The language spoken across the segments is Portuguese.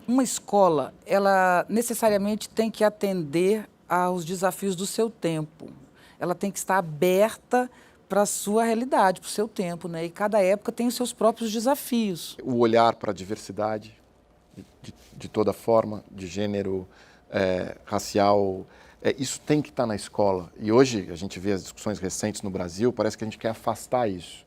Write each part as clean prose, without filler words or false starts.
Uma escola, ela necessariamente tem que atender aos desafios do seu tempo. Ela tem que estar aberta para a sua realidade, para o seu tempo, né? E cada época tem os seus próprios desafios. O olhar para a diversidade, de toda forma, de gênero, racial, isso tem que estar na escola. E hoje, a gente vê as discussões recentes no Brasil, parece que a gente quer afastar isso.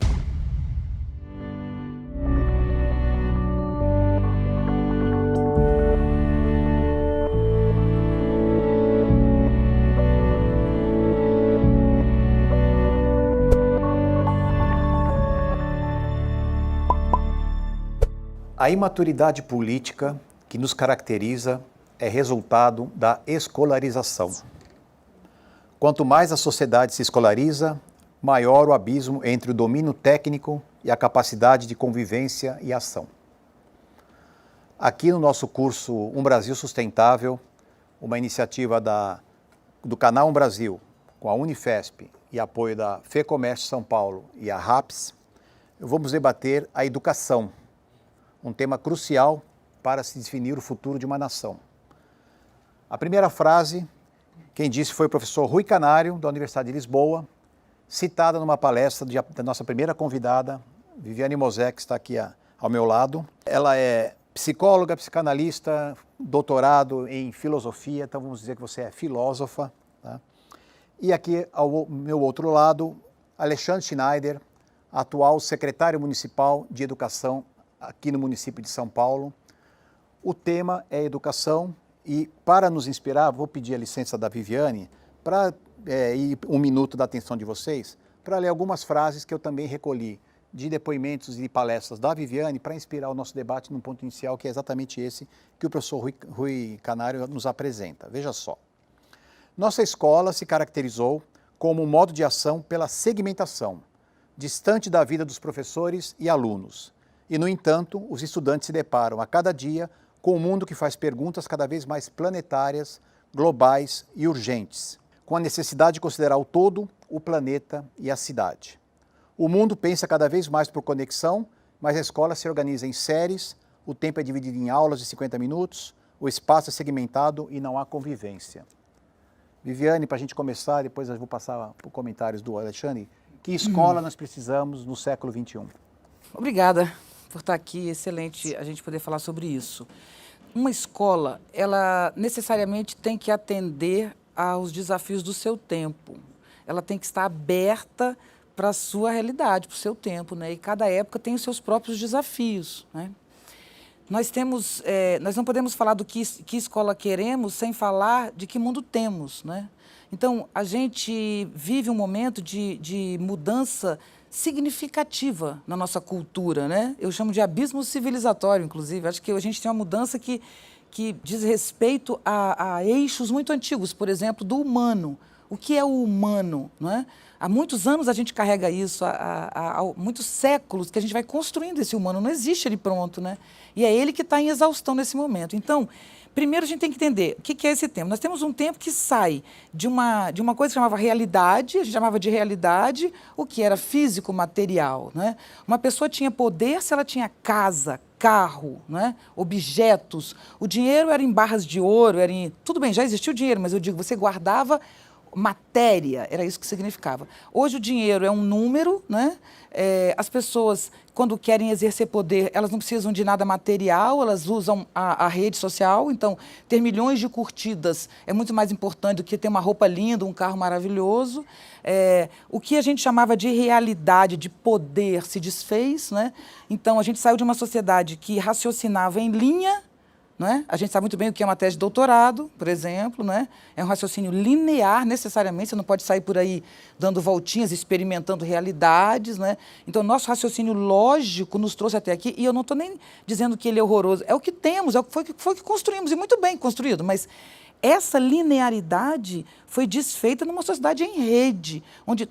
A imaturidade política que nos caracteriza é resultado da escolarização. Quanto mais a sociedade se escolariza, maior o abismo entre o domínio técnico e a capacidade de convivência e ação. Aqui no nosso curso Um Brasil Sustentável, uma iniciativa do Canal Um Brasil, com a Unifesp e apoio da FEComércio São Paulo e a RAPS, vamos debater a educação, um tema crucial para se definir o futuro de uma nação. A primeira frase, quem disse foi o professor Rui Canário, da Universidade de Lisboa, citada numa palestra da nossa primeira convidada, Viviane Mosé, que está aqui ao meu lado. Ela é psicóloga, psicanalista, doutorado em filosofia, então vamos dizer que você é filósofa. Tá? E aqui ao meu outro lado, Alexandre Schneider, atual secretário municipal de educação aqui no município de São Paulo. O tema é educação e, para nos inspirar, vou pedir a licença da Viviane para ir um minuto da atenção de vocês, para ler algumas frases que eu também recolhi de depoimentos e palestras da Viviane para inspirar o nosso debate num ponto inicial, que é exatamente esse que o professor Rui Canário nos apresenta. Veja só. Nossa escola se caracterizou como um modo de ação pela segmentação, distante da vida dos professores e alunos. E, no entanto, os estudantes se deparam a cada dia com um mundo que faz perguntas cada vez mais planetárias, globais e urgentes, com a necessidade de considerar o todo, o planeta e a cidade. O mundo pensa cada vez mais por conexão, mas a escola se organiza em séries, o tempo é dividido em aulas de 50 minutos, o espaço é segmentado e não há convivência. Viviane, para a gente começar, depois eu vou passar por comentários do Alexandre, que escola nós precisamos no século XXI? Obrigada por estar aqui, excelente a gente poder falar sobre isso. Uma escola, ela necessariamente tem que atender aos desafios do seu tempo. Ela tem que estar aberta para a sua realidade, para o seu tempo, né? E cada época tem os seus próprios desafios, né? Nós não podemos falar do que escola queremos sem falar de que mundo temos, né? Então, a gente vive um momento de mudança significativa na nossa cultura, né? Eu chamo de abismo civilizatório, inclusive. Acho que a gente tem uma mudança que diz respeito a eixos muito antigos, por exemplo, do humano. O que é o humano, não é? Há muitos anos a gente carrega isso, há muitos séculos que a gente vai construindo esse humano, não existe ele pronto, né? E é ele que está em exaustão nesse momento. Então, primeiro a gente tem que entender o que é esse tempo. Nós temos um tempo que sai de uma coisa que chamava realidade, a gente chamava de realidade o que era físico, material, né? Uma pessoa tinha poder se ela tinha casa, carro, né? Objetos. O dinheiro era em barras de ouro, tudo bem, já existia o dinheiro, mas eu digo, você guardava matéria, era isso que significava. Hoje o dinheiro é um número, né? As pessoas, quando querem exercer poder, elas não precisam de nada material, elas usam a rede social, então ter milhões de curtidas é muito mais importante do que ter uma roupa linda, um carro maravilhoso. O que a gente chamava de realidade, de poder, se desfez, né? Então a gente saiu de uma sociedade que raciocinava em linha, né? A gente sabe muito bem o que é uma tese de doutorado, por exemplo, né? É um raciocínio linear, necessariamente, você não pode sair por aí dando voltinhas, experimentando realidades, né? Então, nosso raciocínio lógico nos trouxe até aqui, e eu não estou nem dizendo que ele é horroroso, é o que temos, foi o que construímos, e muito bem construído, mas essa linearidade foi desfeita numa sociedade em rede,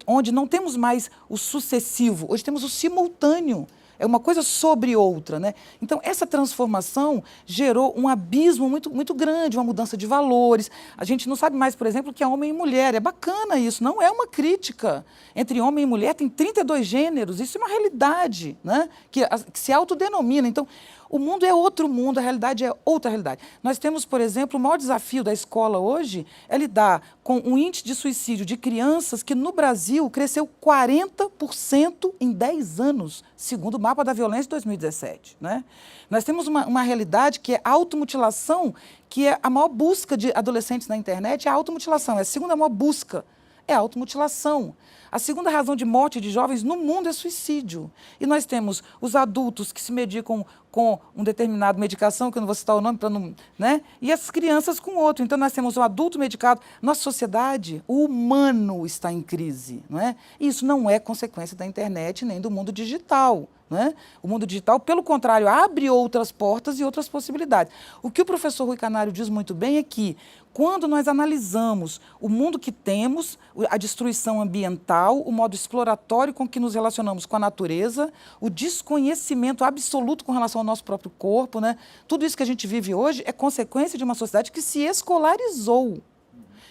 onde não temos mais o sucessivo, hoje temos o simultâneo. É uma coisa sobre outra, né? Então, essa transformação gerou um abismo muito, muito grande, uma mudança de valores. A gente não sabe mais, por exemplo, o que é homem e mulher. É bacana isso, não é uma crítica. Entre homem e mulher tem 32 gêneros, isso é uma realidade, né? Que se autodenomina. Então, O mundo é outro mundo, a realidade é outra realidade. Nós temos, por exemplo, o maior desafio da escola hoje é lidar com um índice de suicídio de crianças que no Brasil cresceu 40% em 10 anos, segundo o mapa da violência de 2017. Né? Nós temos uma realidade que é a automutilação, que é a maior busca de adolescentes na internet, é a automutilação, é a segunda maior busca, é a automutilação. A segunda razão de morte de jovens no mundo é suicídio. E nós temos os adultos que se medicam com um determinado medicação, que eu não vou citar o nome para não... Né? E as crianças com outro. Então, nós temos um adulto medicado. Nossa sociedade, o humano está em crise. Não é? E isso não é consequência da internet nem do mundo digital. Né? O mundo digital, pelo contrário, abre outras portas e outras possibilidades. O que o professor Rui Canário diz muito bem é que, quando nós analisamos o mundo que temos, a destruição ambiental, o modo exploratório com que nos relacionamos com a natureza, o desconhecimento absoluto com relação ao nosso próprio corpo, né? Tudo isso que a gente vive hoje é consequência de uma sociedade que se escolarizou.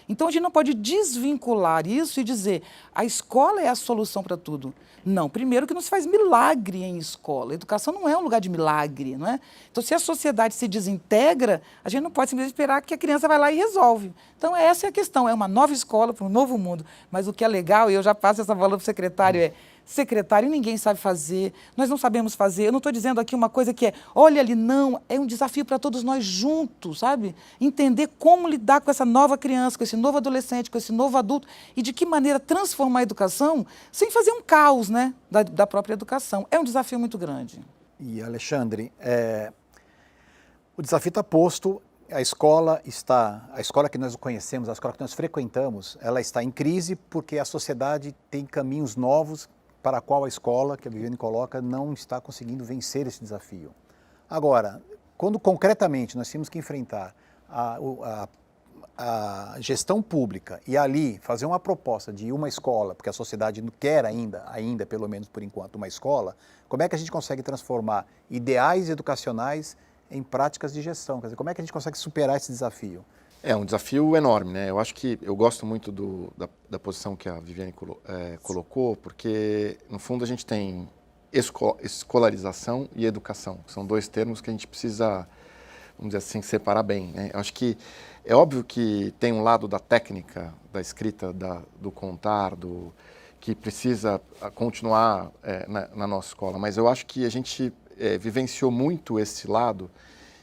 Então, a gente não pode desvincular isso e dizer a escola é a solução para tudo. Não, primeiro que não se faz milagre em escola. A educação não é um lugar de milagre, não é? Então, se a sociedade se desintegra, a gente não pode simplesmente esperar que a criança vai lá e resolve. Então, essa é a questão, é uma nova escola para um novo mundo. Mas o que é legal, e eu já passo essa bola para o secretário, é: secretário, ninguém sabe fazer, nós não sabemos fazer. Eu não estou dizendo aqui uma coisa que é, olha ali, não, é um desafio para todos nós juntos, sabe? Entender como lidar com essa nova criança, com esse novo adolescente, com esse novo adulto e de que maneira transformar a educação sem fazer um caos, né, da própria educação. É um desafio muito grande. E, Alexandre, o desafio está posto. A escola que nós conhecemos, a escola que nós frequentamos, ela está em crise porque a sociedade tem caminhos novos para a qual a escola, que a Viviane coloca, não está conseguindo vencer esse desafio. Agora, quando concretamente nós temos que enfrentar a gestão pública e ali fazer uma proposta de uma escola, porque a sociedade não quer ainda pelo menos por enquanto, uma escola, como é que a gente consegue transformar ideais educacionais em práticas de gestão? Quer dizer, como é que a gente consegue superar esse desafio? É um desafio enorme, né? Eu acho que eu gosto muito da posição que a Viviane colocou, porque no fundo a gente tem escolarização e educação, que são dois termos que a gente precisa, vamos dizer assim, separar bem, né? Eu acho que é óbvio que tem um lado da técnica, da escrita, do contar, que precisa continuar na nossa escola, mas eu acho que a gente vivenciou muito esse lado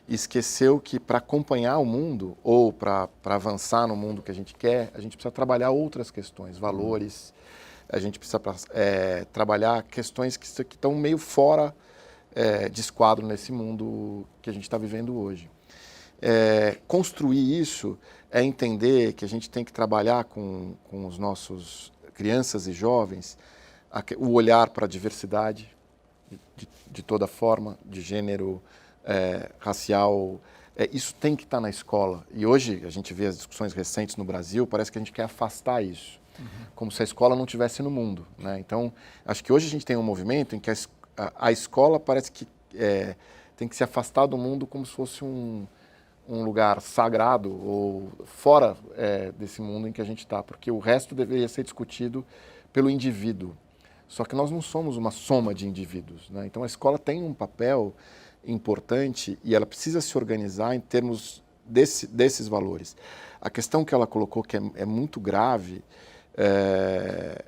e esqueceu que para acompanhar o mundo ou para avançar no mundo que a gente quer, a gente precisa trabalhar outras questões, valores, a gente precisa trabalhar questões que estão meio fora de esquadro nesse mundo que a gente está vivendo hoje. Construir isso é entender que a gente tem que trabalhar com os nossos crianças e jovens o olhar para a diversidade de toda forma, de gênero, racial, isso tem que estar na escola. E hoje a gente vê as discussões recentes no Brasil, parece que a gente quer afastar isso, como se a escola não estivesse no mundo, né? Então, acho que hoje a gente tem um movimento em que a escola parece que tem que se afastar do mundo como se fosse um lugar sagrado ou fora desse mundo em que a gente está, porque o resto deveria ser discutido pelo indivíduo. Só que nós não somos uma soma de indivíduos, né? Então a escola tem um papel importante e ela precisa se organizar em termos desses valores. A questão que ela colocou, que é muito grave,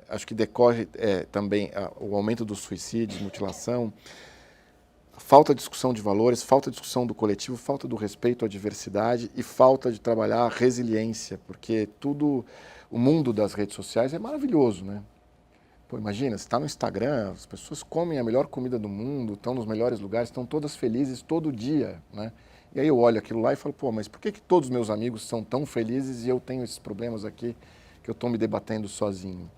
acho que decorre também o aumento dos suicídios, mutilação, falta de discussão de valores, falta de discussão do coletivo, falta do respeito à diversidade e falta de trabalhar a resiliência, porque o mundo das redes sociais é maravilhoso, né? Pô, imagina, você está no Instagram, as pessoas comem a melhor comida do mundo, estão nos melhores lugares, estão todas felizes todo dia, né? E aí eu olho aquilo lá e falo, pô, mas por que todos os meus amigos são tão felizes e eu tenho esses problemas aqui que eu estou me debatendo sozinho?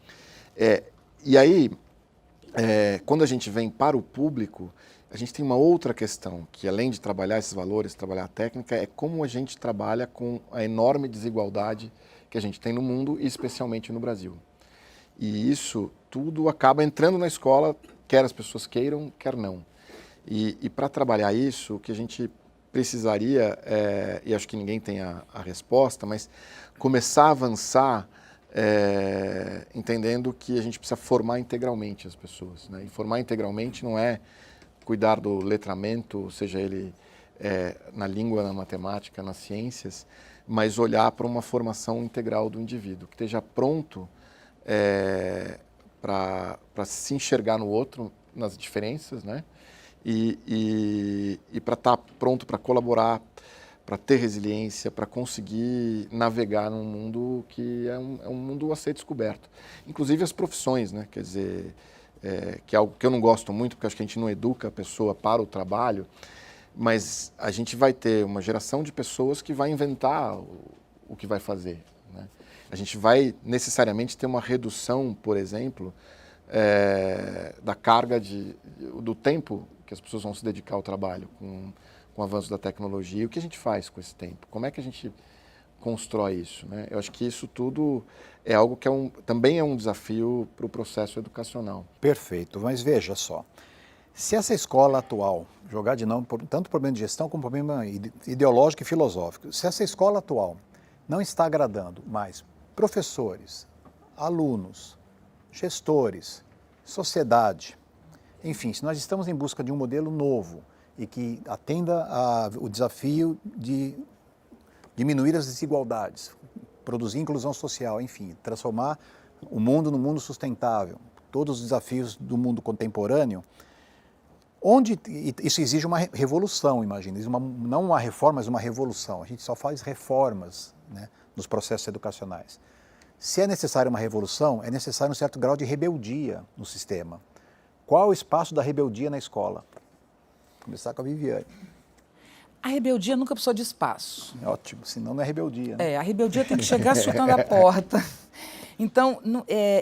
E aí, quando a gente vem para o público, a gente tem uma outra questão, que além de trabalhar esses valores, trabalhar a técnica, é como a gente trabalha com a enorme desigualdade que a gente tem no mundo e especialmente no Brasil. E isso tudo acaba entrando na escola, quer as pessoas queiram, quer não. E para trabalhar isso, o que a gente precisaria, e acho que ninguém tem a resposta, mas começar a avançar entendendo que a gente precisa formar integralmente as pessoas, né? E formar integralmente não é cuidar do letramento, seja ele na língua, na matemática, nas ciências, mas olhar para uma formação integral do indivíduo, que esteja pronto para se enxergar no outro, nas diferenças, né? E para estar pronto para colaborar, para ter resiliência, para conseguir navegar num mundo que é um mundo a ser descoberto. Inclusive as profissões, né? Quer dizer, que é algo que eu não gosto muito, porque acho que a gente não educa a pessoa para o trabalho, mas a gente vai ter uma geração de pessoas que vai inventar o que vai fazer, né? A gente vai necessariamente ter uma redução, por exemplo, da carga do tempo que as pessoas vão se dedicar ao trabalho com o avanço da tecnologia. E o que a gente faz com esse tempo? Como é que a gente constrói isso, né? Eu acho que isso tudo é algo que também é um desafio para o processo educacional. Perfeito, mas veja só, se essa escola atual, jogar de não, tanto problema de gestão como problema ideológico e filosófico, se essa escola atual não está agradando mais professores, alunos, gestores, sociedade, enfim, se nós estamos em busca de um modelo novo e que atenda o desafio de diminuir as desigualdades, produzir inclusão social, enfim, transformar o mundo num mundo sustentável, todos os desafios do mundo contemporâneo, isso exige uma revolução, imagina, não uma reforma, mas uma revolução. A gente só faz reformas, né, nos processos educacionais. Se é necessária uma revolução, é necessário um certo grau de rebeldia no sistema. Qual o espaço da rebeldia na escola? Vou começar com a Viviane. A rebeldia nunca precisou de espaço. Ótimo, senão não é rebeldia, né? A rebeldia tem que chegar chutando a porta. Então,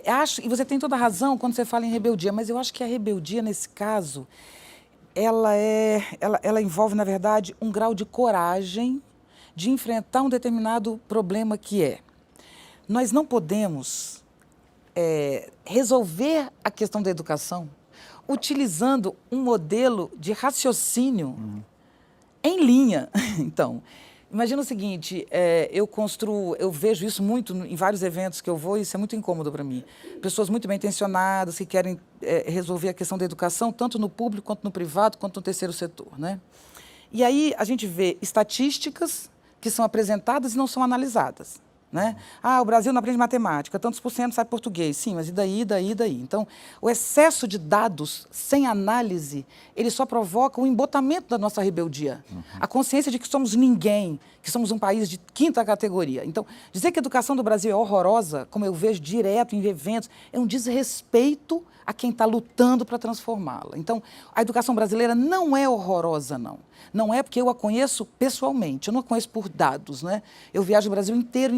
acho, e você tem toda a razão quando você fala em rebeldia, mas eu acho que a rebeldia, nesse caso, ela envolve, na verdade, um grau de coragem de enfrentar um determinado problema que nós não podemos resolver a questão da educação utilizando um modelo de raciocínio em linha. Então, imagina o seguinte, eu vejo isso muito em vários eventos que eu vou e isso é muito incômodo para mim. Pessoas muito bem intencionadas que querem resolver a questão da educação, tanto no público, quanto no privado, quanto no terceiro setor, né? E aí a gente vê estatísticas que são apresentadas e não são analisadas, né? O Brasil não aprende matemática, tantos por cento sabe português. Sim, mas e daí? Então, o excesso de dados sem análise, ele só provoca o embotamento da nossa rebeldia. A consciência de que somos ninguém, que somos um país de quinta categoria. Então, dizer que a educação do Brasil é horrorosa, como eu vejo direto em eventos, é um desrespeito a quem está lutando para transformá-la. Então, a educação brasileira não é horrorosa, não. Não é porque eu a conheço pessoalmente, eu não a conheço por dados, né? Eu viajo o Brasil inteiro.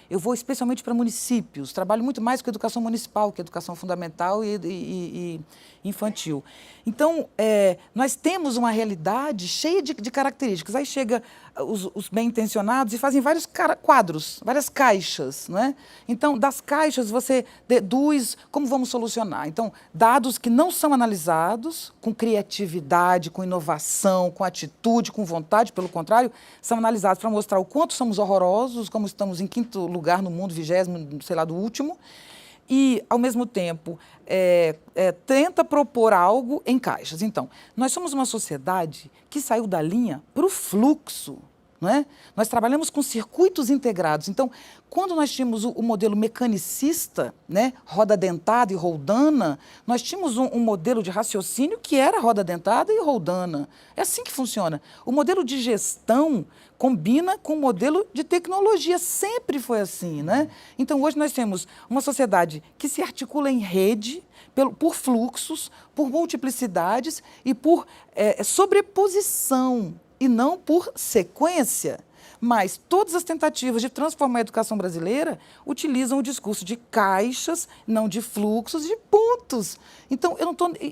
Eu vou especialmente para municípios, trabalho muito mais com educação municipal, que educação fundamental e infantil. Então, nós temos uma realidade cheia de características. Aí chega os bem-intencionados e fazem vários quadros, várias caixas, né? Então, das caixas você deduz como vamos solucionar. Então, dados que não são analisados com criatividade, com inovação, com atitude, com vontade, pelo contrário, são analisados para mostrar o quanto somos horrorosos, como estamos em 5º lugar no mundo, 20º, sei lá, do último, e, ao mesmo tempo, tenta propor algo em caixas. Então, nós somos uma sociedade que saiu da linha para o fluxo, não é? Nós trabalhamos com circuitos integrados. Então, quando nós tínhamos o modelo mecanicista, né, roda dentada e roldana, nós tínhamos um modelo de raciocínio que era roda dentada e roldana. É assim que funciona. O modelo de gestão combina com o modelo de tecnologia. Sempre foi assim, né? Então, hoje nós temos uma sociedade que se articula em rede, por fluxos, por multiplicidades e por sobreposição, e não por sequência. Mas todas as tentativas de transformar a educação brasileira utilizam o discurso de caixas, não de fluxos, de pontos. Então,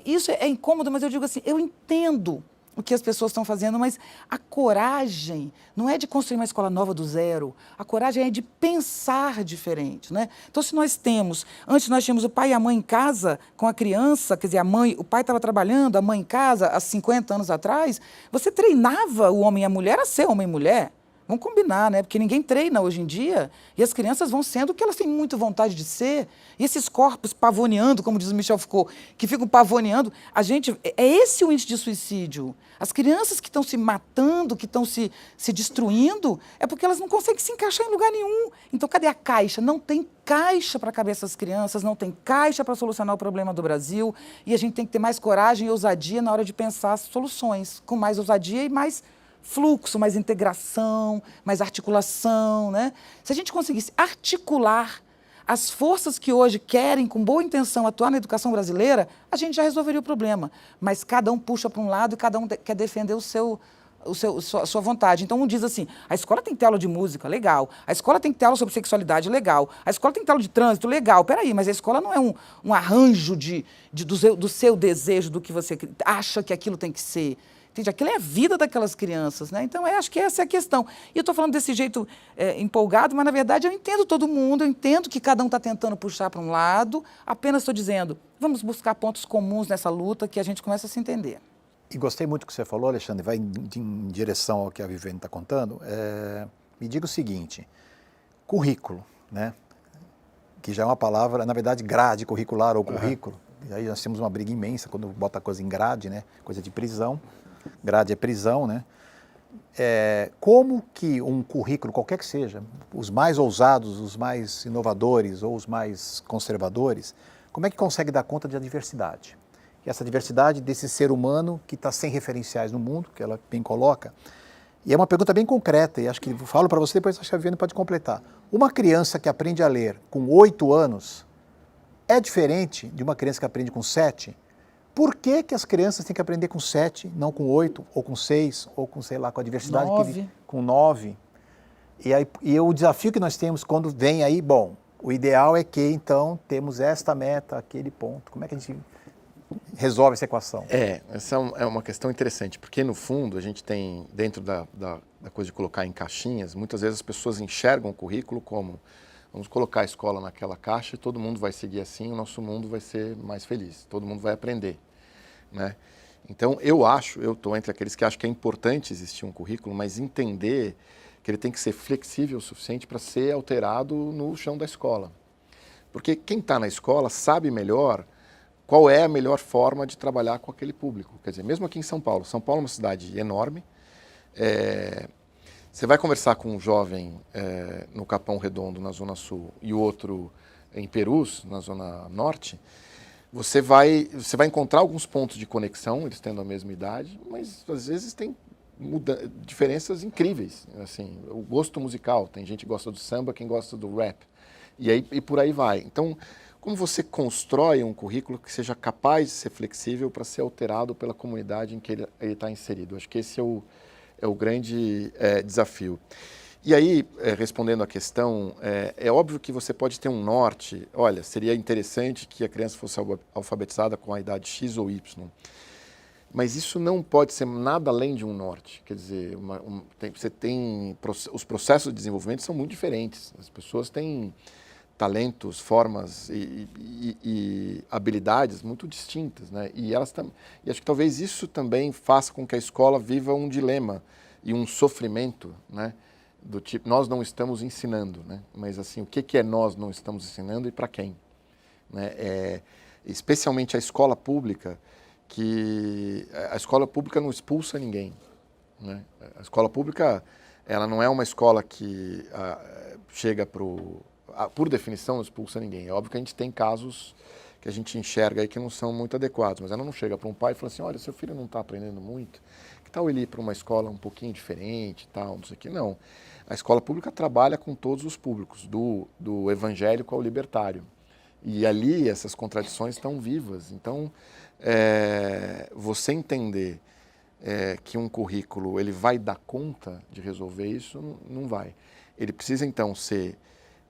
isso é incômodo, mas eu digo assim, eu entendo o que as pessoas estão fazendo, mas a coragem não é de construir uma escola nova do zero, a coragem é de pensar diferente, né? Então, se nós antes nós tínhamos o pai e a mãe em casa com a criança, quer dizer, o pai estava trabalhando, a mãe em casa, há 50 anos atrás, você treinava o homem e a mulher a ser homem e mulher. Vamos combinar, né? Porque ninguém treina hoje em dia e as crianças vão sendo o que elas têm muita vontade de ser. E esses corpos pavoneando, como diz o Michel Foucault, que ficam pavoneando, é esse o índice de suicídio. As crianças que estão se matando, que estão se destruindo, é porque elas não conseguem se encaixar em lugar nenhum. Então, cadê a caixa? Não tem caixa para caber essas crianças, não tem caixa para solucionar o problema do Brasil. E a gente tem que ter mais coragem e ousadia na hora de pensar as soluções, com mais ousadia e mais fluxo, mais integração, mais articulação, né? Se a gente conseguisse articular as forças que hoje querem, com boa intenção, atuar na educação brasileira, a gente já resolveria o problema. Mas cada um puxa para um lado e cada um quer defender a sua vontade. Então, um diz assim, a escola tem que ter aula de música, legal. A escola tem que ter aula sobre sexualidade, legal. A escola tem que ter aula de trânsito, legal. Peraí, mas a escola não é um arranjo do seu desejo, do que você acha que aquilo tem que ser. Entende? Aquilo é a vida daquelas crianças, né? Então, acho que essa é a questão. E eu estou falando desse jeito empolgado, mas, na verdade, eu entendo todo mundo, eu entendo que cada um está tentando puxar para um lado, apenas estou dizendo, vamos buscar pontos comuns nessa luta que a gente começa a se entender. E gostei muito do que você falou, Alexandre, vai em direção ao que a Viviane está contando. Me diga o seguinte, currículo, né? Que já é uma palavra, na verdade, grade curricular ou currículo. E aí nós temos uma briga imensa quando bota a coisa em grade, né? Coisa de prisão. Grade é prisão, né? Como que um currículo, qualquer que seja, os mais ousados, os mais inovadores ou os mais conservadores, como é que consegue dar conta da diversidade? E essa diversidade desse ser humano que está sem referenciais no mundo, que ela bem coloca. E é uma pergunta bem concreta, e acho que falo para você, depois a Viviane pode completar. Uma criança que aprende a ler com 8 anos é diferente de uma criança que aprende com 7? Por que as crianças têm que aprender com 7, não com 8, ou com 6, ou com, sei lá, com a diversidade 9. Com 9? E o desafio que nós temos quando vem aí, bom, o ideal é que, então, temos esta meta, aquele ponto. Como é que a gente resolve essa equação? Essa é uma questão interessante, porque, no fundo, a gente tem, dentro da coisa de colocar em caixinhas, muitas vezes as pessoas enxergam o currículo como vamos colocar a escola naquela caixa e todo mundo vai seguir assim, o nosso mundo vai ser mais feliz, todo mundo vai aprender, né? Então, eu estou entre aqueles que acham que é importante existir um currículo, mas entender que ele tem que ser flexível o suficiente para ser alterado no chão da escola. Porque quem está na escola sabe melhor qual é a melhor forma de trabalhar com aquele público. Quer dizer, mesmo aqui em São Paulo é uma cidade enorme, você vai conversar com um jovem no Capão Redondo, na Zona Sul, e o outro em Perus, na Zona Norte, você vai encontrar alguns pontos de conexão, eles tendo a mesma idade, mas às vezes tem diferenças incríveis. Assim, o gosto musical, tem gente que gosta do samba, quem gosta do rap, e por aí vai. Então, como você constrói um currículo que seja capaz de ser flexível para ser alterado pela comunidade em que ele está inserido? Acho que esse é o grande desafio. E aí, respondendo à questão, é óbvio que você pode ter um norte. Olha, seria interessante que a criança fosse alfabetizada com a idade X ou Y. Mas isso não pode ser nada além de um norte. Quer dizer, os processos de desenvolvimento são muito diferentes. As pessoas têm talentos, formas e habilidades muito distintas, né? E acho que talvez isso também faça com que a escola viva um dilema e um sofrimento, né? Do tipo, nós não estamos ensinando, né? Mas assim, o que é nós não estamos ensinando e para quem? Né? Especialmente a escola pública, que a escola pública não expulsa ninguém, né? A escola pública, ela não é uma escola que chega por definição, não expulsa ninguém. É óbvio que a gente tem casos que a gente enxerga aí que não são muito adequados, mas ela não chega para um pai e fala assim, olha, seu filho não está aprendendo muito, que tal ele ir para uma escola um pouquinho diferente, tal, não sei o que. Não. A escola pública trabalha com todos os públicos, do evangélico ao libertário. E ali essas contradições estão vivas. Então, você entender que um currículo ele vai dar conta de resolver isso, não vai. Ele precisa, então, ser...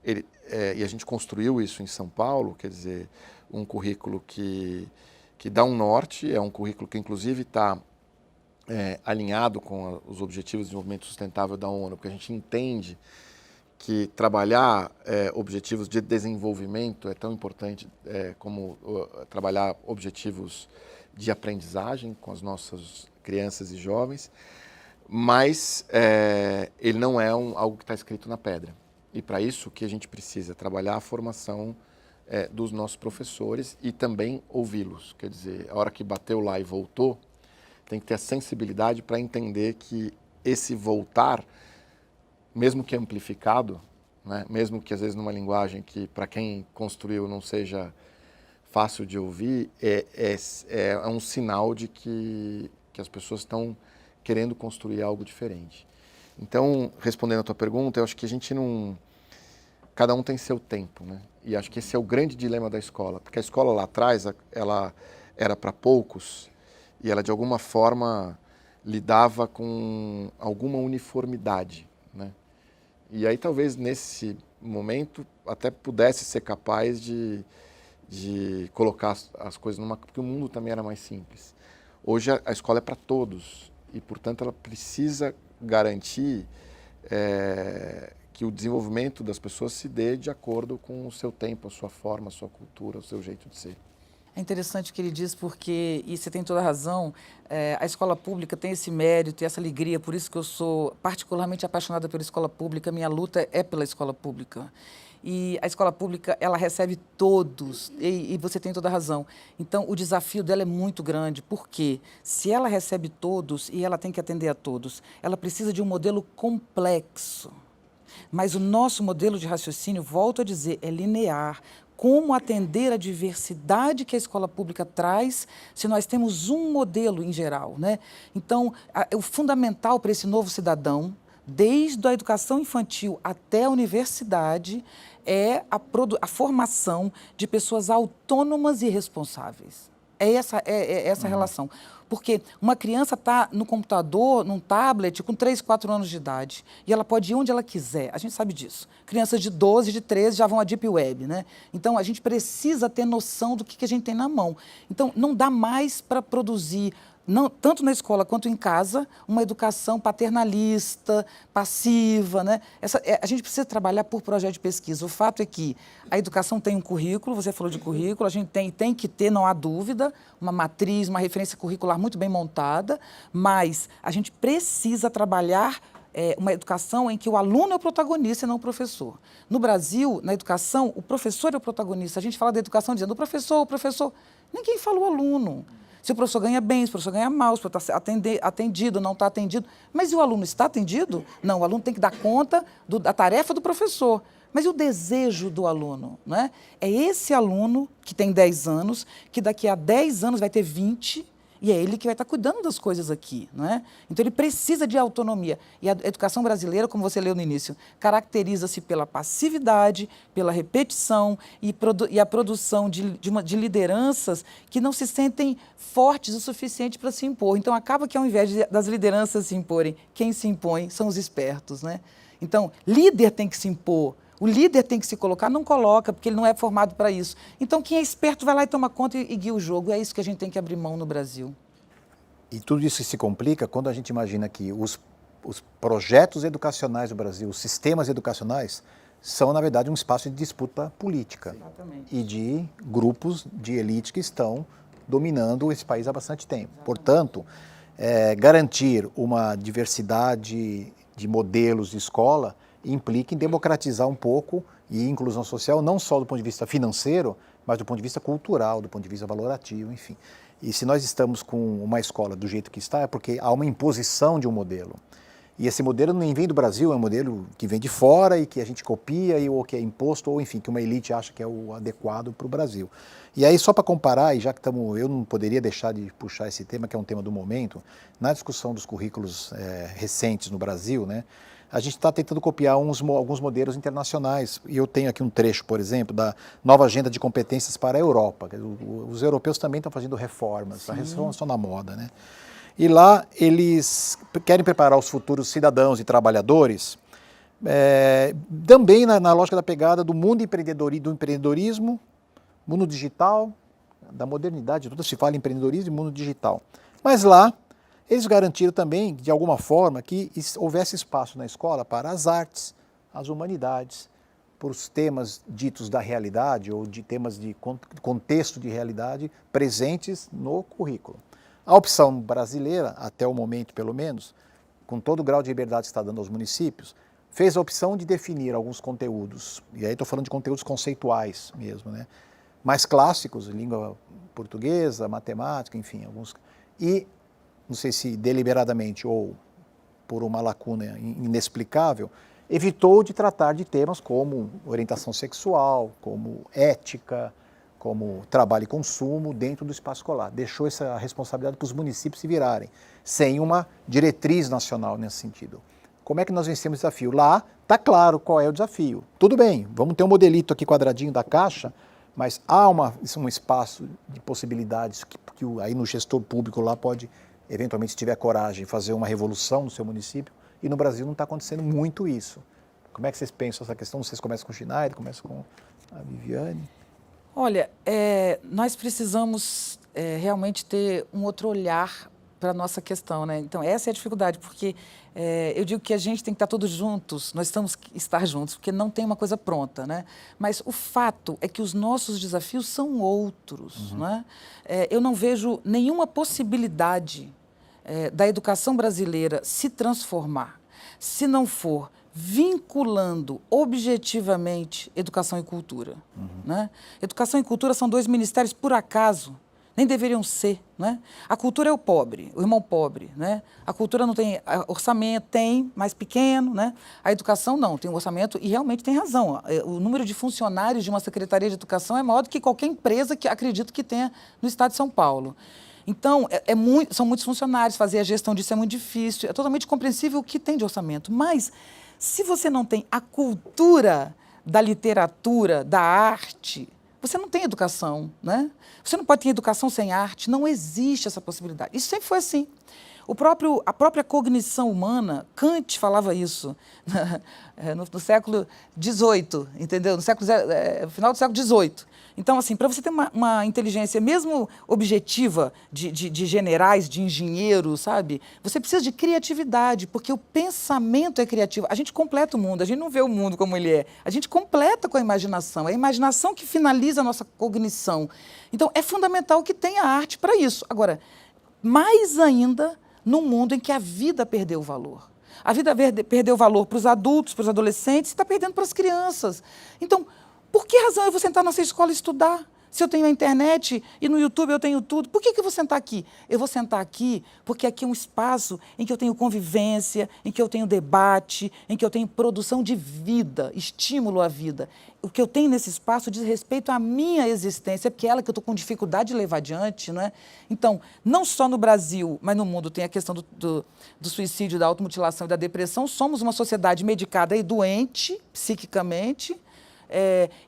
e a gente construiu isso em São Paulo, quer dizer, um currículo que dá um norte, é um currículo que, inclusive, está alinhado com os Objetivos de Desenvolvimento Sustentável da ONU, porque a gente entende que trabalhar objetivos de desenvolvimento é tão importante como trabalhar objetivos de aprendizagem com as nossas crianças e jovens. mas ele não é algo que está escrito na pedra. E para isso o que a gente precisa? Trabalhar a formação dos nossos professores e também ouvi-los. Quer dizer, a hora que bateu lá e voltou, tem que ter a sensibilidade para entender que esse voltar, mesmo que amplificado, né, mesmo que às vezes numa linguagem que para quem construiu não seja fácil de ouvir, é um sinal de que as pessoas estão querendo construir algo diferente. Então, respondendo a tua pergunta, eu acho que a gente não... Cada um tem seu tempo, né? E acho que esse é o grande dilema da escola, porque a escola lá atrás, ela era para poucos e ela de alguma forma lidava com alguma uniformidade, né? E aí talvez nesse momento até pudesse ser capaz de colocar as coisas numa... Porque o mundo também era mais simples. Hoje a escola é para todos e, portanto, ela precisa garantir que o desenvolvimento das pessoas se dê de acordo com o seu tempo, a sua forma, a sua cultura, o seu jeito de ser. É interessante o que ele diz, porque, e você tem toda a razão, a escola pública tem esse mérito e essa alegria, por isso que eu sou particularmente apaixonada pela escola pública, minha luta é pela escola pública. E a escola pública, ela recebe todos, e você tem toda a razão. Então, o desafio dela é muito grande, porque se ela recebe todos e ela tem que atender a todos, ela precisa de um modelo complexo. Mas o nosso modelo de raciocínio, volto a dizer, é linear. Como atender a diversidade que a escola pública traz, se nós temos um modelo em geral, né? Então, o fundamental para esse novo cidadão, desde a educação infantil até a universidade, é a formação de pessoas autônomas e responsáveis. É essa relação. Porque uma criança está no computador, num tablet, com 3, 4 anos de idade. E ela pode ir onde ela quiser. A gente sabe disso. Crianças de 12, de 13 já vão à Deep Web, né? Então, a gente precisa ter noção do que a gente tem na mão. Então, não dá mais para produzir, tanto na escola quanto em casa, uma educação paternalista, passiva, né? A gente precisa trabalhar por projeto de pesquisa. O fato é que a educação tem um currículo, você falou de currículo, a gente tem que ter, não há dúvida, uma matriz, uma referência curricular muito bem montada, mas a gente precisa trabalhar uma educação em que o aluno é o protagonista e não o professor. No Brasil, na educação, o professor é o protagonista. A gente fala da educação dizendo o professor. Ninguém fala o aluno. Se o professor ganha bem, se o professor ganha mal, se o professor está atendido, não está atendido. Mas e o aluno está atendido? Não, o aluno tem que dar conta da tarefa do professor. Mas e o desejo do aluno? Não é? É esse aluno que tem 10 anos, que daqui a 10 anos vai ter 20, e é ele que vai estar cuidando das coisas aqui, não é? Então, ele precisa de autonomia. E a educação brasileira, como você leu no início, caracteriza-se pela passividade, pela repetição e a produção de lideranças que não se sentem fortes o suficiente para se impor. Então, acaba que, ao invés das lideranças se imporem, quem se impõe são os espertos, né? Então, líder tem que se impor. O líder tem que se colocar, não coloca, porque ele não é formado para isso. Então, quem é esperto vai lá e toma conta e guia o jogo. É isso que a gente tem que abrir mão no Brasil. E tudo isso se complica quando a gente imagina que os projetos educacionais do Brasil, os sistemas educacionais, são, na verdade, um espaço de disputa política. Exatamente. E de grupos de elite que estão dominando esse país há bastante tempo. Portanto, garantir uma diversidade de modelos de escola implica em democratizar um pouco e inclusão social, não só do ponto de vista financeiro, mas do ponto de vista cultural, do ponto de vista valorativo, enfim. E se nós estamos com uma escola do jeito que está, é porque há uma imposição de um modelo. E esse modelo nem vem do Brasil, é um modelo que vem de fora e que a gente copia, ou que é imposto, ou enfim, que uma elite acha que é o adequado para o Brasil. E aí, só para comparar, e já que eu não poderia deixar de puxar esse tema, que é um tema do momento, na discussão dos currículos recentes no Brasil, né, a gente está tentando copiar alguns modelos internacionais. E eu tenho aqui um trecho, por exemplo, da nova agenda de competências para a Europa. Os europeus também estão fazendo reformas, as reformas estão na moda, né? E lá eles querem preparar os futuros cidadãos e trabalhadores também na lógica da pegada do mundo do empreendedorismo, mundo digital, da modernidade, tudo se fala em empreendedorismo e mundo digital. Mas lá eles garantiram também, de alguma forma, que houvesse espaço na escola para as artes, as humanidades, por os temas ditos da realidade ou de temas de contexto de realidade presentes no currículo. A opção brasileira, até o momento pelo menos, com todo o grau de liberdade que está dando aos municípios, fez a opção de definir alguns conteúdos, e aí estou falando de conteúdos conceituais mesmo, né? Mais clássicos, língua portuguesa, matemática, enfim, alguns. E, não sei se deliberadamente ou por uma lacuna inexplicável, evitou de tratar de temas como orientação sexual, como ética, como trabalho e consumo dentro do espaço escolar. Deixou essa responsabilidade para os municípios se virarem, sem uma diretriz nacional nesse sentido. Como é que nós vencemos o desafio? Lá está claro qual é o desafio. Tudo bem, vamos ter um modelito aqui quadradinho da Caixa, mas há um espaço de possibilidades que aí no gestor público lá pode, eventualmente, se tiver coragem, fazer uma revolução no seu município. E no Brasil não está acontecendo muito isso. Como é que vocês pensam essa questão? Vocês começam com o Schneider, começam com a Viviane? Olha, nós precisamos realmente ter um outro olhar para a nossa questão, né? Então, essa é a dificuldade, porque eu digo que a gente tem que estar todos juntos, nós temos que estar juntos, porque não tem uma coisa pronta, né? Mas o fato é que os nossos desafios são outros, né? Eu não vejo nenhuma possibilidade da educação brasileira se transformar, se não for vinculando objetivamente educação e cultura. Né? Educação e cultura são dois ministérios, por acaso, nem deveriam ser. Né? A cultura é o pobre, o irmão pobre. Né? A cultura não tem orçamento, tem, mas pequeno. Né? A educação não, tem um orçamento e realmente tem razão. O número de funcionários de uma Secretaria de Educação é maior do que qualquer empresa que acredito que tenha no estado de São Paulo. Então, são muitos funcionários, fazer a gestão disso é muito difícil, é totalmente compreensível o que tem de orçamento, mas se você não tem a cultura da literatura, da arte, você não tem educação, né? Você não pode ter educação sem arte, não existe essa possibilidade. Isso sempre foi assim. A própria cognição humana, Kant falava isso no século XVIII, entendeu? No final do século XVIII. Então, assim, para você ter uma inteligência mesmo objetiva de generais, de engenheiros, sabe? Você precisa de criatividade, porque o pensamento é criativo. A gente completa o mundo, a gente não vê o mundo como ele é. A gente completa com a imaginação. É a imaginação que finaliza a nossa cognição. Então, é fundamental que tenha arte para isso. Agora, mais ainda num mundo em que a vida perdeu valor. A vida perdeu valor para os adultos, para os adolescentes, e está perdendo para as crianças. Então, por que razão eu vou sentar nessa escola e estudar? Se eu tenho a internet e no YouTube eu tenho tudo, por que eu vou sentar aqui? Eu vou sentar aqui porque aqui é um espaço em que eu tenho convivência, em que eu tenho debate, em que eu tenho produção de vida, estímulo à vida. O que eu tenho nesse espaço diz respeito à minha existência, porque é ela que eu estou com dificuldade de levar adiante. Não é? Então, não só no Brasil, mas no mundo tem a questão do suicídio, da automutilação e da depressão. Somos uma sociedade medicada e doente, psiquicamente.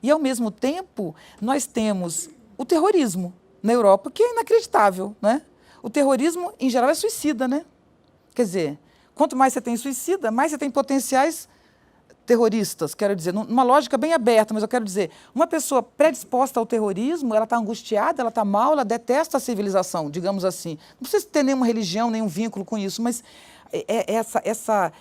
E, ao mesmo tempo, nós temos o terrorismo na Europa, que é inacreditável. Né? O terrorismo, em geral, é suicida. Né? Quer dizer, quanto mais você tem suicida, mais você tem potenciais terroristas, quero dizer, numa lógica bem aberta, mas eu quero dizer, uma pessoa predisposta ao terrorismo, ela está angustiada, ela está mal, ela detesta a civilização, digamos assim. Não precisa ter nenhuma religião, nenhum vínculo com isso, mas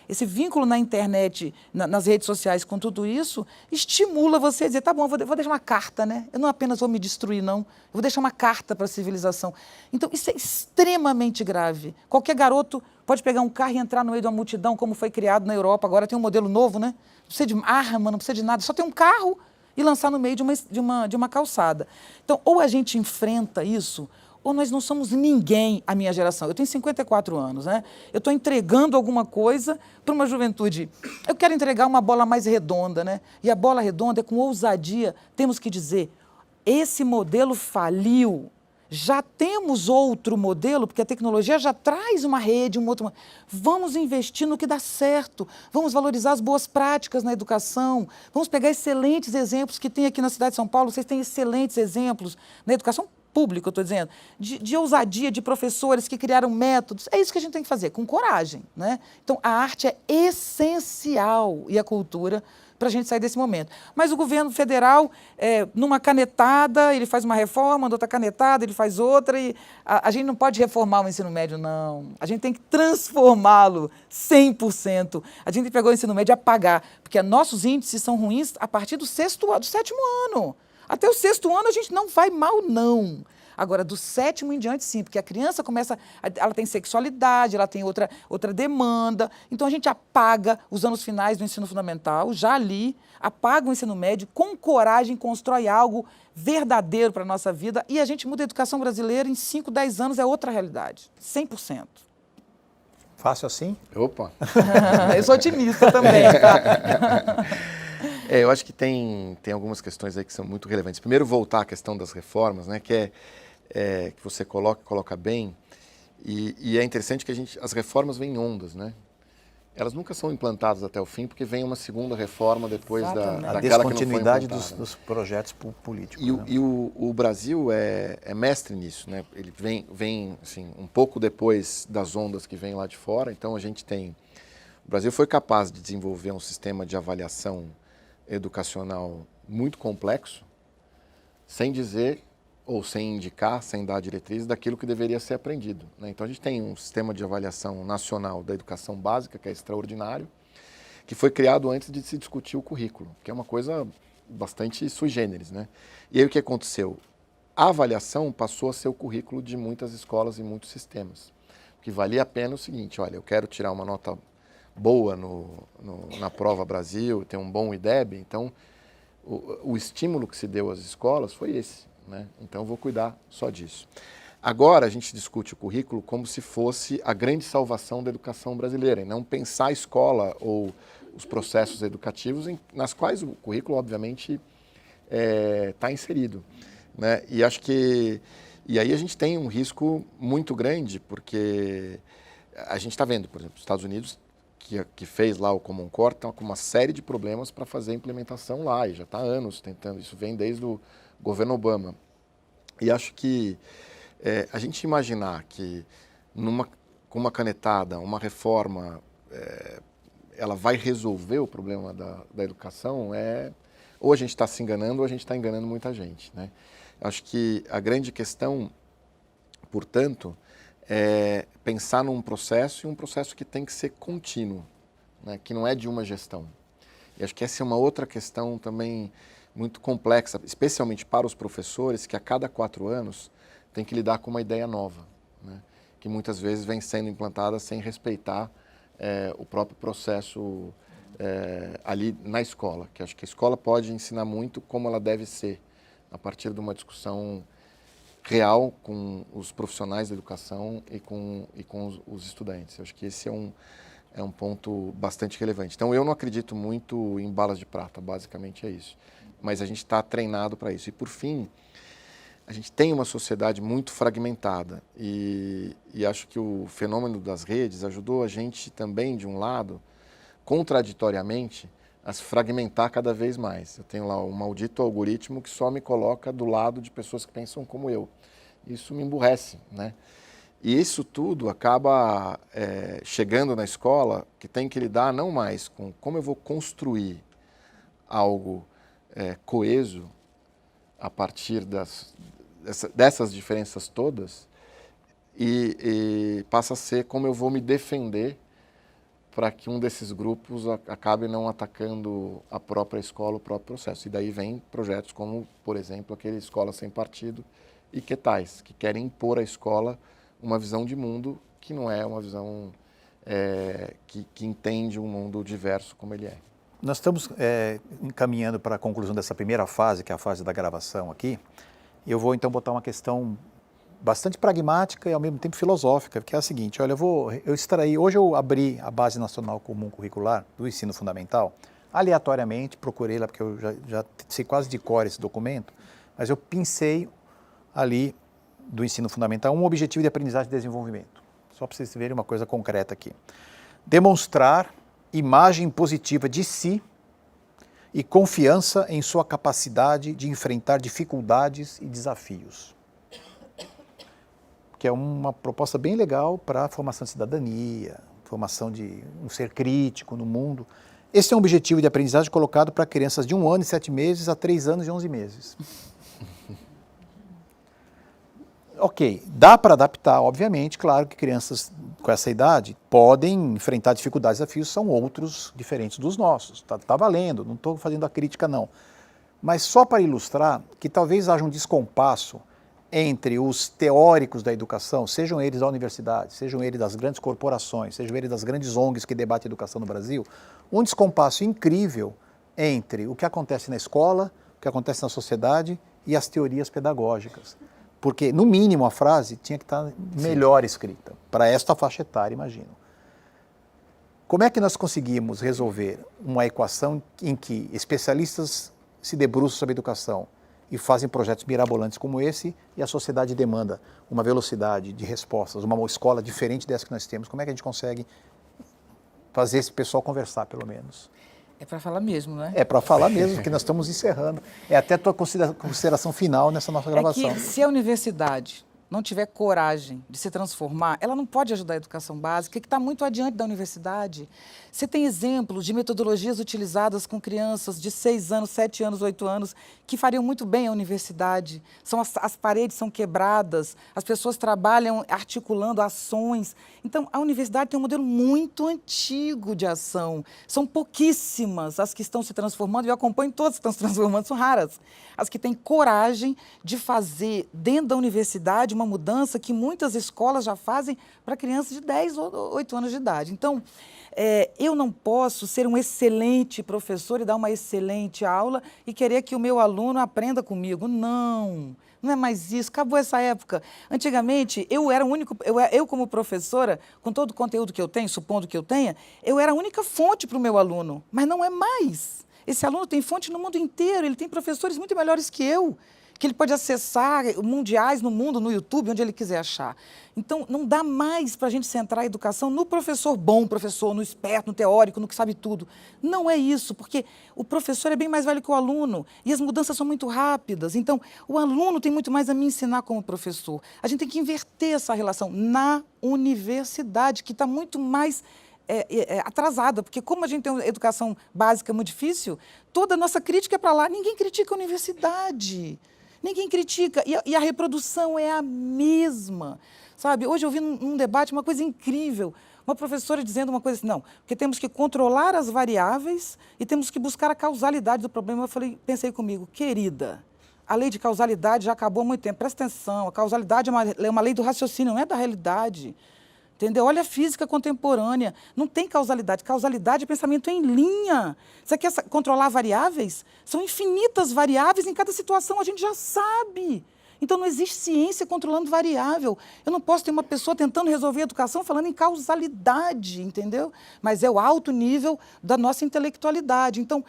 esse vínculo na internet, nas redes sociais com tudo isso, estimula você a dizer, tá bom, eu vou deixar uma carta, né? Eu não apenas vou me destruir, não. Eu vou deixar uma carta para a civilização. Então, isso é extremamente grave. Qualquer garoto pode pegar um carro e entrar no meio de uma multidão, como foi criado na Europa. Agora tem um modelo novo, né? Não precisa de arma, não precisa de nada, só tem um carro e lançar no meio de uma calçada. Então, ou a gente enfrenta isso, ou nós não somos ninguém, a minha geração. Eu tenho 54 anos, né? Eu estou entregando alguma coisa para uma juventude. Eu quero entregar uma bola mais redonda, né? E a bola redonda é com ousadia. Temos que dizer, esse modelo faliu. Já temos outro modelo, porque a tecnologia já traz uma rede, um outro... Vamos investir no que dá certo. Vamos valorizar as boas práticas na educação. Vamos pegar excelentes exemplos que tem aqui na cidade de São Paulo. Vocês têm excelentes exemplos na educação público, eu estou dizendo, de ousadia de professores que criaram métodos. É isso que a gente tem que fazer, com coragem. Né? Então, a arte é essencial e a cultura para a gente sair desse momento. Mas o governo federal, numa canetada, ele faz uma reforma, outra canetada, ele faz outra, e a gente não pode reformar o ensino médio, não. A gente tem que transformá-lo 100%. A gente pegou o ensino médio a apagar, porque nossos índices são ruins a partir do 7º ano. Até o 6º ano a gente não vai mal, não. Agora, do 7º em diante, sim, porque a criança começa, ela tem sexualidade, ela tem outra demanda. Então, a gente apaga os anos finais do ensino fundamental, já ali, apaga o ensino médio, com coragem, constrói algo verdadeiro para a nossa vida e a gente muda a educação brasileira em 5, 10 anos, é outra realidade, 100%. Fácil assim? Opa! Eu sou otimista também, tá? Eu acho que tem algumas questões aí que são muito relevantes. Primeiro, voltar à questão das reformas, né, que que você coloca bem, e é interessante que as reformas vêm em ondas, né? Elas nunca são implantadas até o fim, porque vem uma segunda reforma depois Exatamente. A daquela descontinuidade que não foi implantada, dos projetos políticos. E o Brasil é mestre nisso, né? Ele vem assim, um pouco depois das ondas que vêm lá de fora. Então, o Brasil foi capaz de desenvolver um sistema de avaliação educacional muito complexo, sem dizer ou sem indicar, sem dar diretrizes daquilo que deveria ser aprendido, né? Então, a gente tem um sistema de avaliação nacional da educação básica, que é extraordinário, que foi criado antes de se discutir o currículo, que é uma coisa bastante sui generis, né? E aí o que aconteceu? A avaliação passou a ser o currículo de muitas escolas e muitos sistemas, que valia a pena o seguinte: olha, eu quero tirar uma nota boa na prova Brasil, ter um bom IDEB, então o estímulo que se deu às escolas foi esse, né? Então eu vou cuidar só disso. Agora a gente discute o currículo como se fosse a grande salvação da educação brasileira, e não pensar a escola ou os processos educativos nas quais o currículo, obviamente, está inserido, né? E aí a gente tem um risco muito grande, porque a gente está vendo, por exemplo, os Estados Unidos, que fez lá o Common Core, estão com uma série de problemas para fazer a implementação lá, e já está há anos tentando, isso vem desde o governo Obama. E acho que a gente imaginar que com uma canetada, uma reforma, ela vai resolver o problema da educação, ou a gente está se enganando ou a gente está enganando muita gente, né? Acho que a grande questão, portanto, é pensar num processo, e um processo que tem que ser contínuo, né? Que não é de uma gestão. E acho que essa é uma outra questão também muito complexa, especialmente para os professores, que a cada 4 anos tem que lidar com uma ideia nova, né? Que muitas vezes vem sendo implantada sem respeitar o próprio processo ali na escola, que acho que a escola pode ensinar muito como ela deve ser, a partir de uma discussão real com os profissionais da educação e com os estudantes. Eu acho que esse é um ponto bastante relevante. Então, eu não acredito muito em balas de prata, basicamente é isso. Mas a gente está treinado para isso. E, por fim, a gente tem uma sociedade muito fragmentada e acho que o fenômeno das redes ajudou a gente também, de um lado, contraditoriamente, a se fragmentar cada vez mais. Eu tenho lá um maldito algoritmo que só me coloca do lado de pessoas que pensam como eu. Isso me emburrece, né? E isso tudo acaba chegando na escola, que tem que lidar não mais com como eu vou construir algo coeso a partir dessas diferenças todas, e passa a ser como eu vou me defender para que um desses grupos acabe não atacando a própria escola, o próprio processo. E daí vem projetos como, por exemplo, aquele Escola Sem Partido e que tais, que querem impor à escola uma visão de mundo que não é uma visão que entende um mundo diverso como ele é. Nós estamos encaminhando para a conclusão dessa primeira fase, que é a fase da gravação aqui. Eu vou então botar uma questão bastante pragmática e ao mesmo tempo filosófica, que é a seguinte: olha, hoje eu abri a Base Nacional Comum Curricular do Ensino Fundamental, aleatoriamente, procurei lá, porque eu já sei quase de cor esse documento, mas eu pensei ali do ensino fundamental um objetivo de aprendizagem e desenvolvimento. Só para vocês verem uma coisa concreta aqui. Demonstrar imagem positiva de si e confiança em sua capacidade de enfrentar dificuldades e desafios. Que é uma proposta bem legal para a formação de cidadania, formação de um ser crítico no mundo. Esse é um objetivo de aprendizagem colocado para crianças de 1 ano e 7 meses a 3 anos e 11 meses. Ok, dá para adaptar, obviamente, claro que crianças com essa idade podem enfrentar dificuldades e desafios, são outros diferentes dos nossos. Tá valendo, não estou fazendo a crítica não. Mas só para ilustrar que talvez haja um descompasso entre os teóricos da educação, sejam eles da universidade, sejam eles das grandes corporações, sejam eles das grandes ONGs que debatem educação no Brasil, um descompasso incrível entre o que acontece na escola, o que acontece na sociedade e as teorias pedagógicas. Porque, no mínimo, a frase tinha que estar melhor escrita, para esta faixa etária, imagino. Como é que nós conseguimos resolver uma equação em que especialistas se debruçam sobre educação e fazem projetos mirabolantes como esse e a sociedade demanda uma velocidade de respostas, uma escola diferente dessa que nós temos? Como é que a gente consegue fazer esse pessoal conversar, pelo menos? É para falar mesmo, né? É para falar mesmo, porque nós estamos encerrando. É até a tua consideração final nessa nossa gravação. É que se a universidade não tiver coragem de se transformar, ela não pode ajudar a educação básica, que está muito adiante da universidade. Você tem exemplos de metodologias utilizadas com crianças de 6 anos, 7 anos, 8 anos, que fariam muito bem à universidade. As paredes são quebradas, as pessoas trabalham articulando ações. Então, a universidade tem um modelo muito antigo de ação. São pouquíssimas as que estão se transformando, e eu acompanho todas que estão se transformando, são raras. As que têm coragem de fazer, dentro da universidade, uma mudança que muitas escolas já fazem para crianças de 10 ou 8 anos de idade. Então, eu não posso ser um excelente professor e dar uma excelente aula e querer que o meu aluno aprenda comigo. Não, não é mais isso. Acabou essa época. Antigamente, eu como professora, com todo o conteúdo que eu tenho, supondo que eu tenha, eu era a única fonte para o meu aluno, mas não é mais. Esse aluno tem fonte no mundo inteiro, ele tem professores muito melhores que eu, que ele pode acessar mundiais no mundo, no YouTube, onde ele quiser achar. Então, não dá mais para a gente centrar a educação no professor bom, professor, no esperto, no teórico, no que sabe tudo. Não é isso, porque o professor é bem mais velho que o aluno e as mudanças são muito rápidas. Então, o aluno tem muito mais a me ensinar como professor. A gente tem que inverter essa relação na universidade, que está muito mais atrasada, porque como a gente tem uma educação básica muito difícil, toda a nossa crítica é para lá. Ninguém critica a universidade. Ninguém critica, e a reprodução é a mesma, sabe? Hoje eu vi num debate uma coisa incrível, uma professora dizendo uma coisa assim, não, porque temos que controlar as variáveis e temos que buscar a causalidade do problema. Eu pensei comigo, querida, a lei de causalidade já acabou há muito tempo, presta atenção, a causalidade é uma lei do raciocínio, não é da realidade. Entendeu? Olha a física contemporânea, não tem causalidade. Causalidade é pensamento em linha. Você quer controlar variáveis? São infinitas variáveis em cada situação, a gente já sabe. Então, não existe ciência controlando variável. Eu não posso ter uma pessoa tentando resolver a educação falando em causalidade, entendeu? Mas é o alto nível da nossa intelectualidade. Então,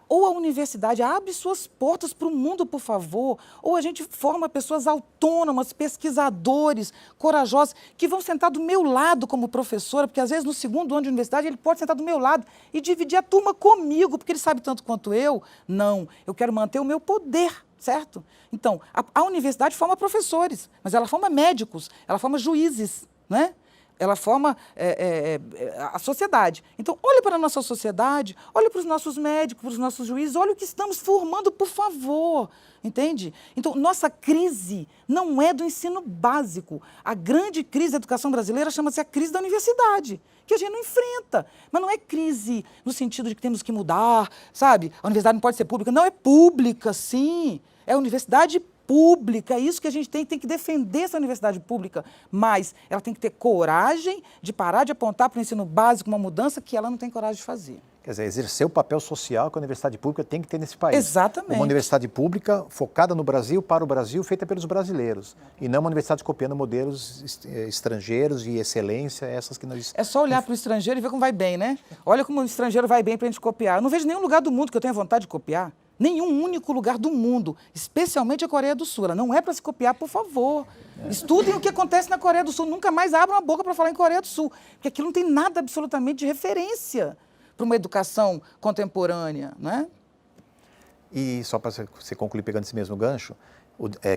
ou a universidade abre suas portas para o mundo, por favor, ou a gente forma pessoas autônomas, pesquisadores, corajosos, que vão sentar do meu lado como professora, porque às vezes no segundo ano de universidade ele pode sentar do meu lado e dividir a turma comigo, porque ele sabe tanto quanto eu. Não, eu quero manter o meu poder, certo? Então, a universidade forma professores, mas ela forma médicos, ela forma juízes, né? Ela forma a sociedade. Então, olhe para a nossa sociedade, olhe para os nossos médicos, para os nossos juízes, olhe o que estamos formando, por favor. Entende? Então, nossa crise não é do ensino básico. A grande crise da educação brasileira chama-se a crise da universidade, que a gente não enfrenta. Mas não é crise no sentido de que temos que mudar, sabe? A universidade não pode ser pública. Não, é pública, sim. É a universidade pública, é isso que a gente tem que defender essa universidade pública, mas ela tem que ter coragem de parar de apontar para o ensino básico uma mudança que ela não tem coragem de fazer. Quer dizer, exercer o papel social que a universidade pública tem que ter nesse país. Exatamente. Uma universidade pública focada no Brasil, para o Brasil, feita pelos brasileiros. E não uma universidade copiando modelos estrangeiros de excelência, essas que nós... É só olhar para o estrangeiro e ver como vai bem, né? Olha como o estrangeiro vai bem para a gente copiar. Eu não vejo nenhum lugar do mundo que eu tenha vontade de copiar. Nenhum único lugar do mundo, especialmente a Coreia do Sul. Ela não é para se copiar, por favor. Estudem o que acontece na Coreia do Sul. Nunca mais abram a boca para falar em Coreia do Sul, porque aquilo não tem nada absolutamente de referência para uma educação contemporânea, não é? E só para você concluir pegando esse mesmo gancho,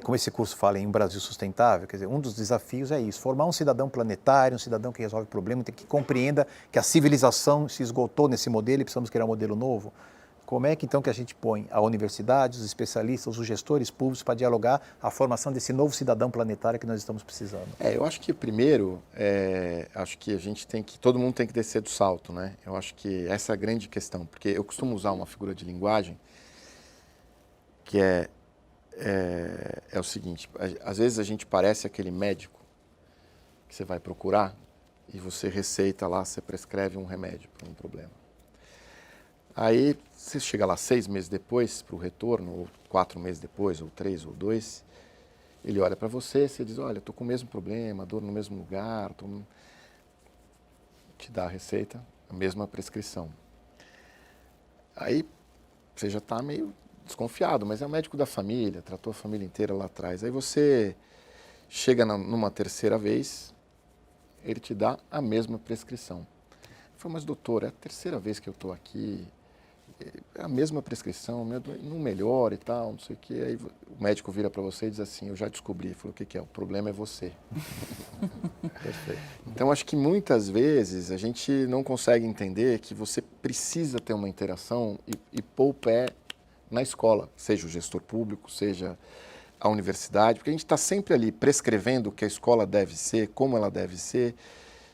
como esse curso fala em um Brasil sustentável, quer dizer, um dos desafios é isso, formar um cidadão planetário, um cidadão que resolve problema, que compreenda que a civilização se esgotou nesse modelo e precisamos criar um modelo novo. Como é que então que a gente põe a universidade, os especialistas, os gestores públicos para dialogar a formação desse novo cidadão planetário que nós estamos precisando? Eu acho que primeiro, acho que todo mundo tem que descer do salto, né? Eu acho que essa é a grande questão, porque eu costumo usar uma figura de linguagem que é o seguinte, às vezes a gente parece aquele médico que você vai procurar e você receita lá, você prescreve um remédio para um problema. Aí você chega lá 6 meses depois para o retorno, ou 4 meses depois, ou 3 ou 2, ele olha para você, você diz, olha, estou com o mesmo problema, dor no mesmo lugar, te dá a receita, a mesma prescrição. Aí você já está meio desconfiado, mas é o médico da família, tratou a família inteira lá atrás. Aí você chega numa terceira vez, ele te dá a mesma prescrição. Eu falo, mas doutor, é a terceira vez que eu estou aqui, é a mesma prescrição, não melhora e tal, não sei o quê. Aí o médico vira para você e diz assim, eu já descobri. Ele falou, o que é? O problema é você. Perfeito. Então, acho que muitas vezes a gente não consegue entender que você precisa ter uma interação e pôr o pé na escola, seja o gestor público, seja a universidade, porque a gente está sempre ali prescrevendo o que a escola deve ser, como ela deve ser,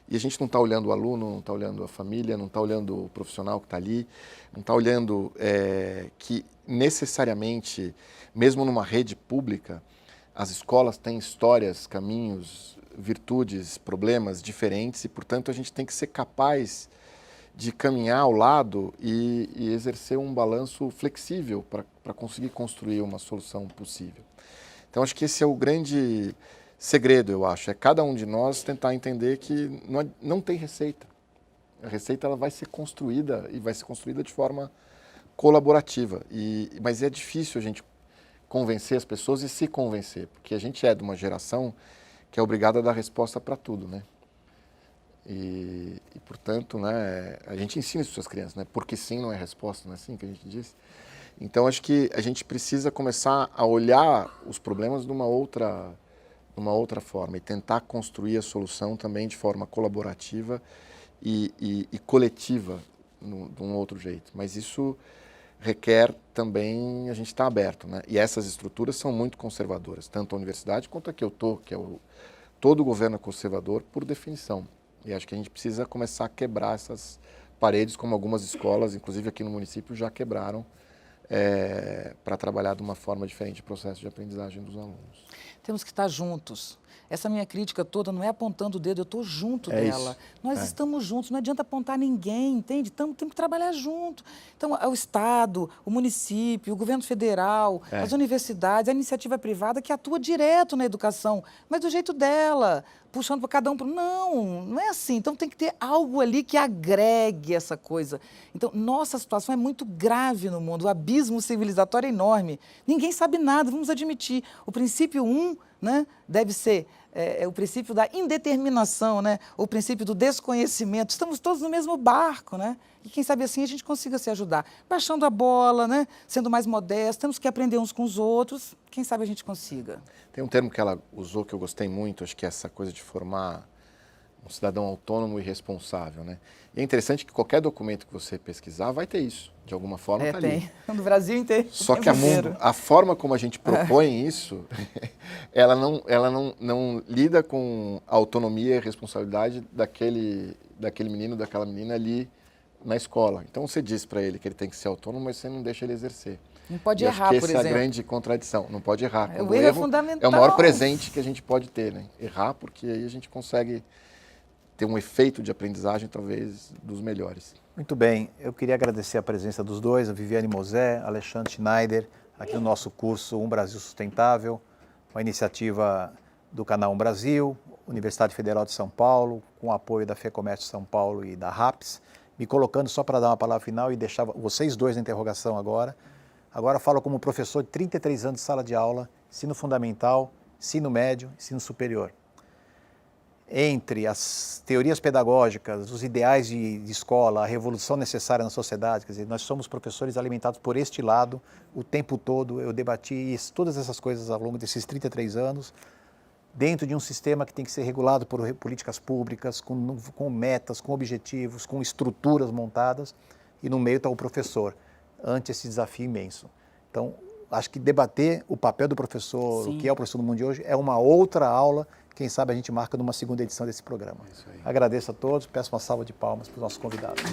e a gente não está olhando o aluno, não está olhando a família, não está olhando o profissional que está ali, não está olhando que necessariamente, mesmo numa rede pública, as escolas têm histórias, caminhos, virtudes, problemas diferentes e, portanto, a gente tem que ser capaz de caminhar ao lado e exercer um balanço flexível para conseguir construir uma solução possível. Então, acho que esse é o grande segredo, eu acho, é cada um de nós tentar entender que não tem receita. A receita ela vai ser construída e vai ser construída de forma colaborativa. Mas é difícil a gente convencer as pessoas e se convencer, porque a gente é de uma geração que é obrigada a dar resposta para tudo, né? E, portanto, né, a gente ensina isso para as crianças, né? Porque sim não é resposta, não é assim que a gente diz? Então, acho que a gente precisa começar a olhar os problemas de uma outra forma e tentar construir a solução também de forma colaborativa e coletiva, de um outro jeito. Mas isso requer também a gente estar aberto, né? E essas estruturas são muito conservadoras, tanto a universidade quanto a que eu estou, que é todo o governo é conservador por definição. E acho que a gente precisa começar a quebrar essas paredes, como algumas escolas, inclusive aqui no município, já quebraram, para trabalhar de uma forma diferente o processo de aprendizagem dos alunos. Temos que estar juntos. Essa minha crítica toda não é apontando o dedo, eu estou junto dela. Isso. Nós estamos juntos, não adianta apontar ninguém, entende? Temos que trabalhar junto. Então, o Estado, o município, o governo federal, as universidades, a iniciativa privada que atua direto na educação, mas do jeito dela, puxando para cada um. Não é assim. Então, tem que ter algo ali que agregue essa coisa. Então, nossa situação é muito grave no mundo, o abismo civilizatório é enorme. Ninguém sabe nada, vamos admitir. O princípio 1, né, deve ser o princípio da indeterminação, né, o princípio do desconhecimento. Estamos todos no mesmo barco, né? E quem sabe assim a gente consiga se ajudar. Baixando a bola, né, sendo mais modesto, temos que aprender uns com os outros. Quem sabe a gente consiga. Tem um termo que ela usou que eu gostei muito, acho que é essa coisa de formar um cidadão autônomo e responsável, né? E é interessante que qualquer documento que você pesquisar vai ter isso, de alguma forma está ali. Tem, no Brasil inteiro. Só que a forma como a gente propõe isso, ela não lida com a autonomia e responsabilidade daquele menino, daquela menina ali na escola. Então você diz para ele que ele tem que ser autônomo, mas você não deixa ele exercer. Não pode errar, por exemplo. Essa é a grande contradição, não pode errar. O erro é fundamental. É o maior presente que a gente pode ter, né? Errar, porque aí a gente consegue ter um efeito de aprendizagem talvez dos melhores. Muito bem, eu queria agradecer a presença dos dois, a Viviane Mosé, Alexandre Schneider, aqui no nosso curso Um Brasil Sustentável, uma iniciativa do Canal Um Brasil, Universidade Federal de São Paulo, com o apoio da FEComércio São Paulo e da RAPS, me colocando só para dar uma palavra final e deixar vocês dois na interrogação agora. Agora falo como professor de 33 anos de sala de aula, ensino fundamental, ensino médio, ensino superior. Entre as teorias pedagógicas, os ideais de escola, a revolução necessária na sociedade, quer dizer, nós somos professores alimentados por este lado o tempo todo. Eu debati todas essas coisas ao longo desses 33 anos, dentro de um sistema que tem que ser regulado por políticas públicas, com metas, com objetivos, com estruturas montadas, e no meio está o professor, ante esse desafio imenso. Então, acho que debater o papel do professor, o que é o professor no mundo de hoje, é uma outra aula. Quem sabe a gente marca numa segunda edição desse programa. Agradeço a todos, peço uma salva de palmas para os nossos convidados.